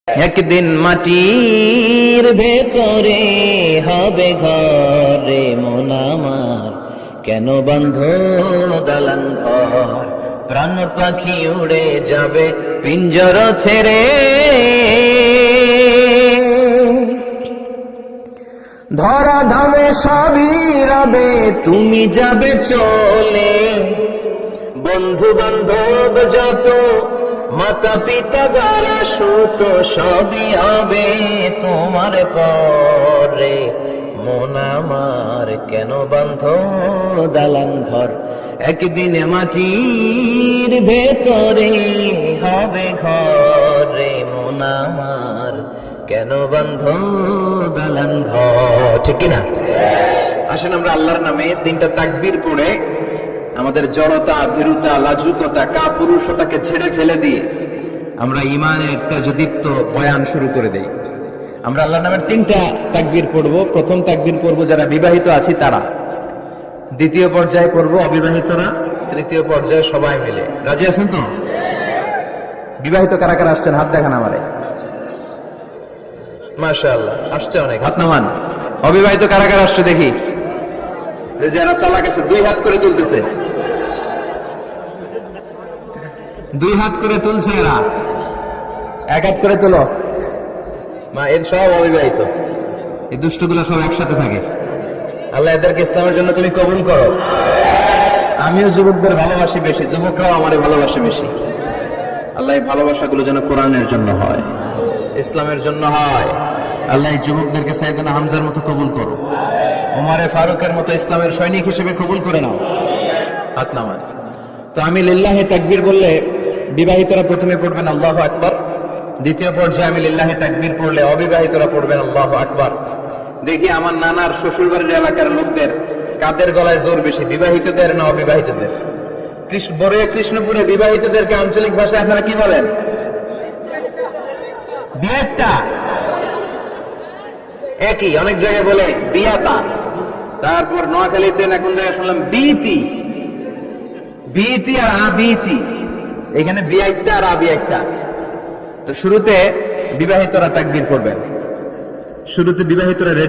একদিন মাটির ভেতরে হবে ঘরে মন আমার, কেন বন্ধ দালান ঘর? প্রাণ পাখি উড়ে যাবে পিঞ্জর ছেড়ে, ধরা ধামে সবই রবে তুমি যাবে চলে। বন্ধু বান্ধব যত, মাতা পিতা যারা সুত, সবই হবে তোমার পরে। মন আমার কেন বান্ধ দালান ঘর? একদিন মাটির ভেতরে হবে ঘরে মন আমার, কেন বান্ধ দালান ঘর? ঠিক কিনা? আসেন আমরা আল্লাহর নামে তিনটা তাকবীর পড়ে আমাদের জড়তা, ভীরুতা, লাজুকতা, কাপুরুষতাকে ছেড়ে ফেলে দিয়ে আমরা ইমানের একটা যদীপ্ত বয়ান শুরু করে দেই। আমরা আল্লাহর নামের তিনটা তাকবীর পড়বো। প্রথম তাকবীর পড়বো যারা বিবাহিত আছি তারা, দ্বিতীয় পর্যায়ে পড়বো অবিবাহিতরা, তৃতীয় পর্যায়ে সবাই মিলে। রাজি আছেন তো? বিবাহিত কারা কারা আসছেন হাত দেখান আমারে। মাশাআল্লাহ, আসছে অনেক, হাত নামান। অবিবাহিত কারা কারা আসছে দেখি? যারা চালাক আছে দুই হাত করে তুলতেছে, দুই হাত করে তুলছে এরা, এক হাত করে তোলো। মা এর সব অবিবাহিত, এই দুষ্টগুলো সব একসাথে থাকে। আল্লাহ এদেরকে ইসলামের জন্য তুমি কবুল করো। আমিও যুবকদের ভালোবাসি বেশি, যুবকরাও আমারে ভালোবাসে বেশি। আল্লাহ এই ভালোবাসাগুলো যেন কোরআনের জন্য হয়, ইসলামের জন্য হয়। আল্লাহ এই যুবকদেরকে সাইয়েদনা হামজার মতো কবুল করো, ওমরে ফারুকের মতো ইসলামের সৈনিক হিসেবে কবুল করে নাও। হাত নামান। তো আমি লিল্লাহি তাকবীর বললে বিবাহিতরা প্রথমে পড়বেন আল্লাহু আকবার, দ্বিতীয় পর্যায়ে আমি লিল্লাহি তাকবীর পড়লে অবিবাহিতরা পড়বেন আল্লাহু আকবার। দেখি আমার নানার শ্বশুরবাড়ির এলাকার লোকদের কাদের গলায় জোর বেশি, বিবাহিতদের না অবিবাহিতদের? বড়ুয়া কৃষ্ণপুরে বিবাহিতদেরকে আঞ্চলিক ভাষায় আপনারা কি বলেন? বিয়েটা একই, অনেক জায়গায় বলে বিয়াতা। তারপর নোয়াখালীতে এখন জায়গায় শুনলাম বিতি, বিতি আর আবিতি। এখানে বিয়াইটা আর আবিয়াইটা। তো শুরুতে বিবাহিতরা তাকবীর পড়বেন, শুরুতে বিবাহিতরা